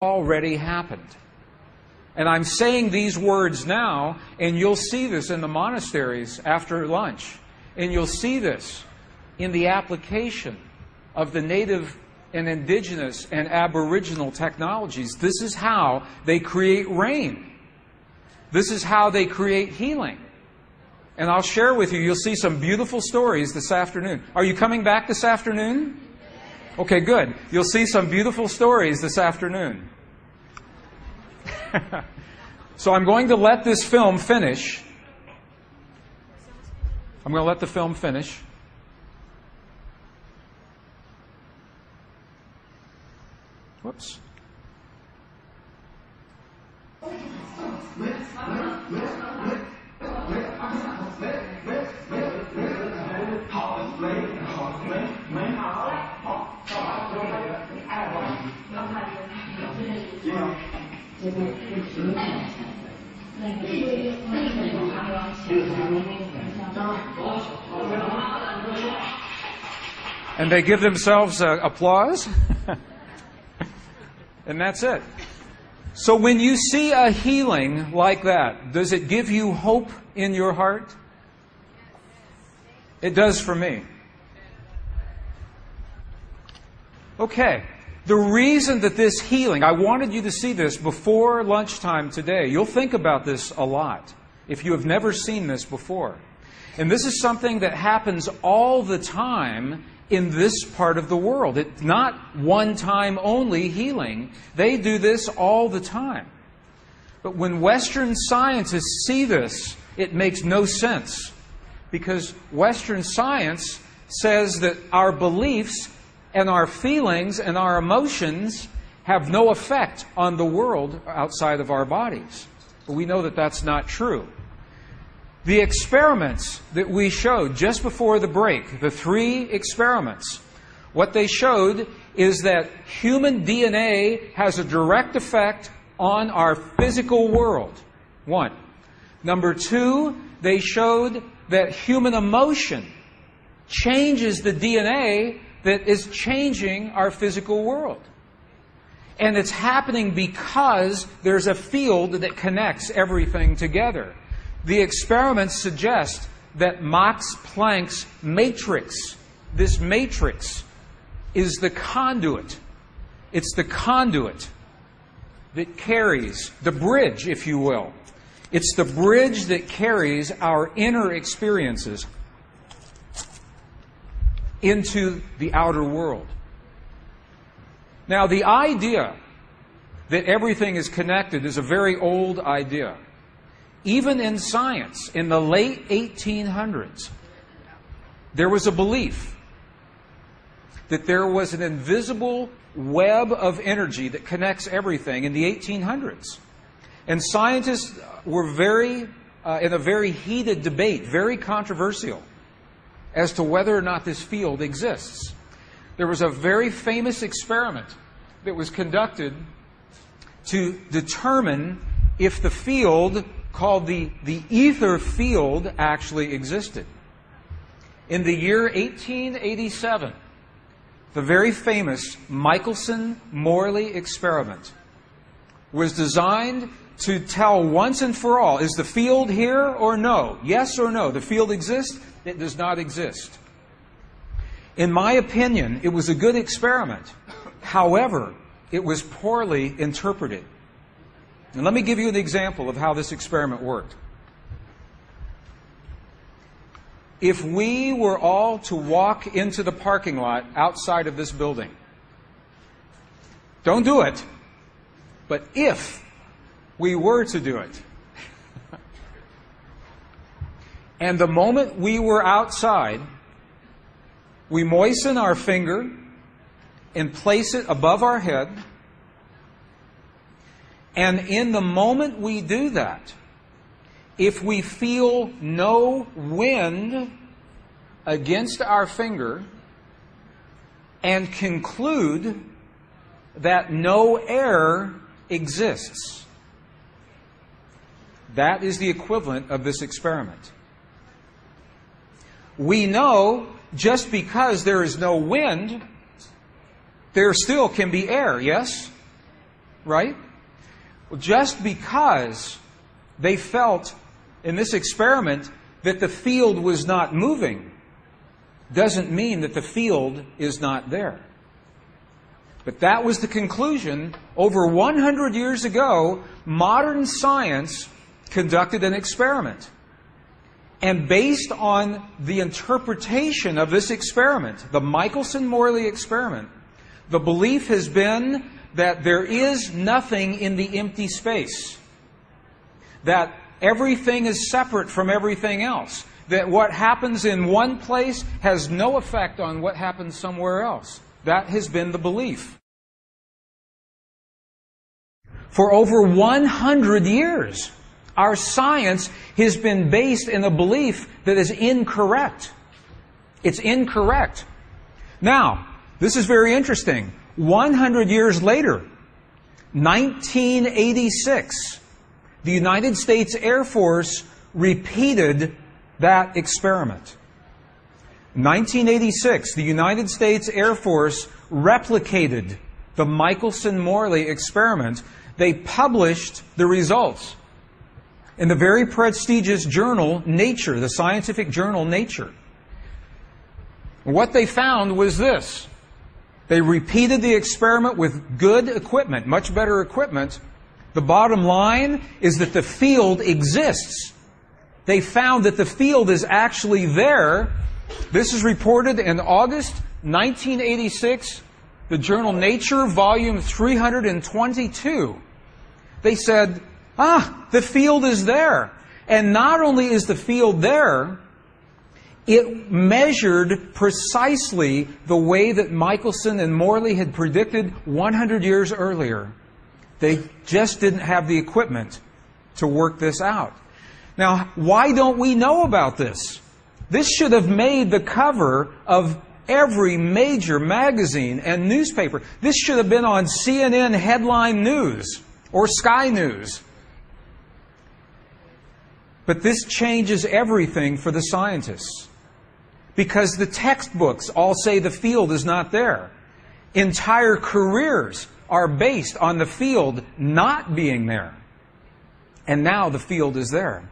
already happened. And I'm saying these words now, and you'll see this in the monasteries after lunch. And you'll see this in the application of the native and indigenous and aboriginal technologies. This is how they create rain. This is how they create healing. And I'll share with you, you'll see some beautiful stories this afternoon. Are you coming back this afternoon? Okay, good. You'll see some beautiful stories this afternoon. So I'm going to let this film finish. I'm going to let the film finish. Whoops. And they give themselves applause. And that's it. So when you see a healing like that, does it give you hope in your heart? It does for me. Okay. The reason that this healing, I wanted you to see this before lunchtime today. You'll think about this a lot if you have never seen this before. And this is something that happens all the time in this part of the world. It's not one-time only healing. They do this all the time. But when Western scientists see this, it makes no sense. Because Western science says that our beliefs and our feelings and our emotions have no effect on the world outside of our bodies. But we know that that's not true. The experiments that we showed just before the break, the 3 experiments, what they showed is that human DNA has a direct effect on our physical world. 1. Number 2, they showed that human emotion changes the DNA that is changing our physical world. And it's happening because there's a field that connects everything together. The experiments suggest that Max Planck's matrix, this matrix, is the conduit. It's the conduit that carries, the bridge, if you will. It's the bridge that carries our inner experiences into the outer world. Now, the idea that everything is connected is a very old idea. Even in science, in the late 1800s, there was a belief that there was an invisible web of energy that connects everything in the 1800s. And scientists were in a very heated debate, very controversial, as to whether or not this field exists. There was a very famous experiment that was conducted to determine if the field called the ether field actually existed. In the year 1887, the very famous Michelson-Morley experiment was designed to tell once and for all, is the field here or no? Yes or no? The field exists? It does not exist. In my opinion, it was a good experiment. However, it was poorly interpreted. And let me give you an example of how this experiment worked. If we were all to walk into the parking lot outside of this building, don't do it, but if we were to do it, and the moment we were outside, we moisten our finger and place it above our head. And in the moment we do that, if we feel no wind against our finger and conclude that no air exists, that is the equivalent of this experiment. We know just because there is no wind, there still can be air, yes? right? Well, just because they felt in this experiment that the field was not moving doesn't mean that the field is not there. But that was the conclusion. Over 100 years ago, modern science conducted an experiment. And based on the interpretation of this experiment, the Michelson-Morley experiment, the belief has been that there is nothing in the empty space. That everything is separate from everything else. That what happens in one place has no effect on what happens somewhere else. That has been the belief. For over 100 years, our science has been based in a belief that is incorrect. It's incorrect. Now, this is very interesting. 100 years later, 1986, the United States Air Force repeated that experiment. 1986, the United States Air Force replicated the Michelson-Morley experiment. They published the results in the very prestigious journal Nature, the scientific journal Nature. What they found was this. They repeated the experiment with good equipment, much better equipment. The bottom line is that the field exists. They found that the field is actually there. This is reported in August 1986, the journal Nature, volume 322. They said, the field is there. And not only is the field there, it measured precisely the way that Michelson and Morley had predicted 100 years earlier. They just didn't have the equipment to work this out. Now, why don't we know about this? This should have made the cover of every major magazine and newspaper. This should have been on CNN headline news or Sky News. But this changes everything for the scientists. Because the textbooks all say the field is not there. Entire careers are based on the field not being there. And now the field is there.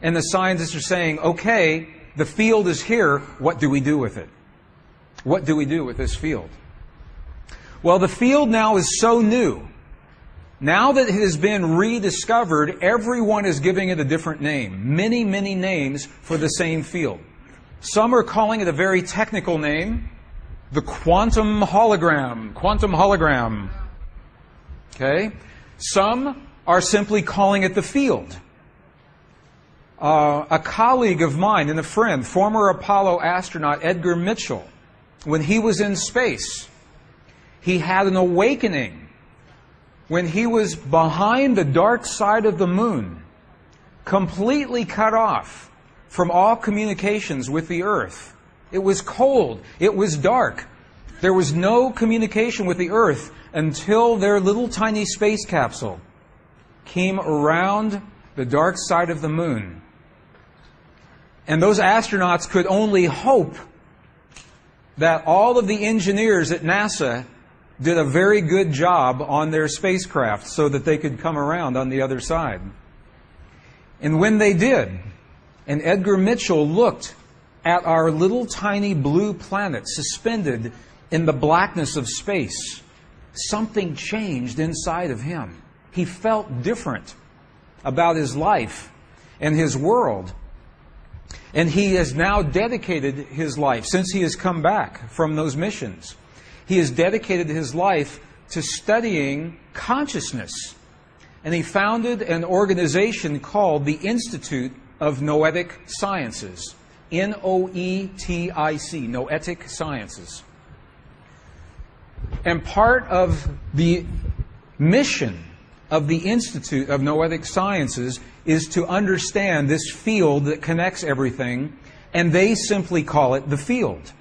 And the scientists are saying, okay, the field is here, what do we do with it? What do we do with this field? Well, the field now is so new. Now that it has been rediscovered, everyone is giving it a different name. Many, many names for the same field. Some are calling it a very technical name, the quantum hologram. Quantum hologram. Okay? Some are simply calling it the field. A colleague of mine and a friend, former Apollo astronaut Edgar Mitchell, when he was in space, he had an awakening when he was behind the dark side of the moon, completely cut off from all communications with the Earth. It was cold. It was dark. There was no communication with the Earth until their little tiny space capsule came around the dark side of the moon. And those astronauts could only hope that all of the engineers at NASA did a very good job on their spacecraft so that they could come around on the other side. And when they did, and Edgar Mitchell looked at our little tiny blue planet suspended in the blackness of space, something changed inside of him. He felt different about his life and his world. And he has now dedicated his life, since he has come back from those missions, he has dedicated his life to studying consciousness. And he founded an organization called the Institute of Noetic Sciences. Noetic, Noetic Sciences. And part of the mission of the Institute of Noetic Sciences is to understand this field that connects everything, and they simply call it the field.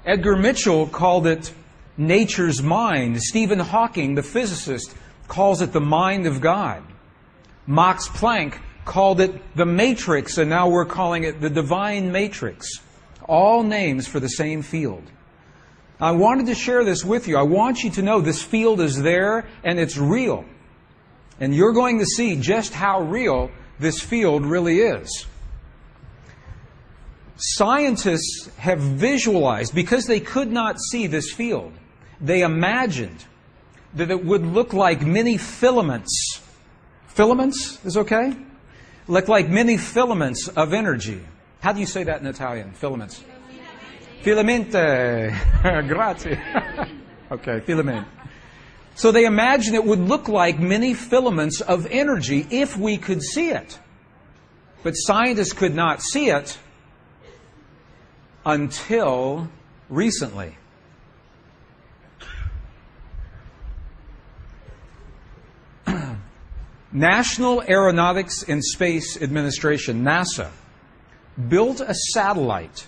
Edgar Mitchell called it nature's mind. Stephen Hawking, the physicist, calls it the mind of God. Max Planck called it the matrix, and now we're calling it the divine matrix. All names for the same field. I wanted to share this with you. I want you to know this field is there and it's real. And you're going to see just how real this field really is. Scientists have visualized, because they could not see this field, they imagined that it would look like many filaments. Filaments is okay? Look like many filaments of energy. How do you say that in Italian? Filaments. Filamente. Grazie. Okay, filament. So they imagined it would look like many filaments of energy if we could see it. But scientists could not see it until recently. National Aeronautics and Space Administration, NASA, built a satellite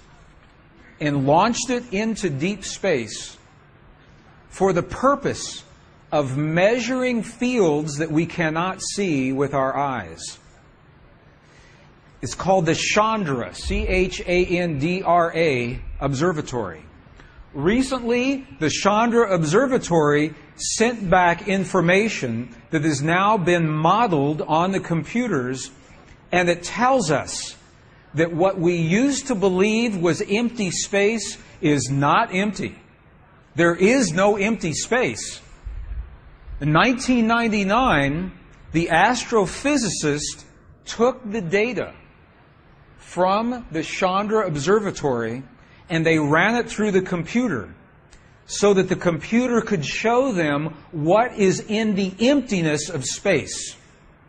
and launched it into deep space for the purpose of measuring fields that we cannot see with our eyes. It's called the Chandra, Chandra Observatory. Recently, the Chandra Observatory sent back information that has now been modeled on the computers, and it tells us that what we used to believe was empty space is not empty. There is no empty space. In 1999, the astrophysicist took the data from the Chandra Observatory and they ran it through the computer so that the computer could show them what is in the emptiness of space.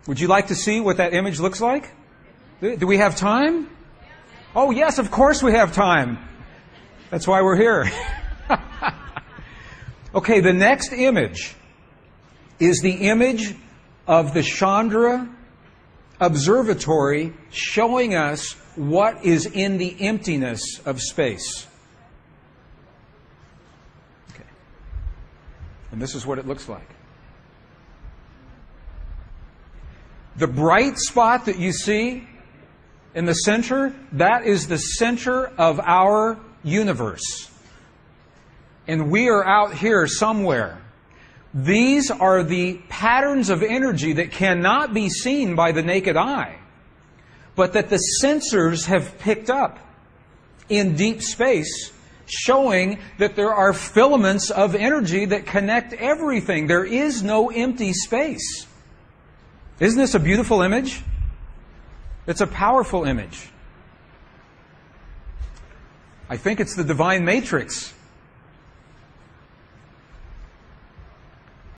Would you like to see what that image looks like? Do we have time? Oh, yes, of course we have time. That's why we're here. Okay, the next image is the image of the Chandra Observatory showing us what is in the emptiness of space. Okay. And this is what it looks like. The bright spot that you see in the center, that is the center of our universe. And we are out here somewhere. These are the patterns of energy that cannot be seen by the naked eye, but that the sensors have picked up in deep space, showing that there are filaments of energy that connect everything. There is no empty space. Isn't this a beautiful image? It's a powerful image. I think it's the divine matrix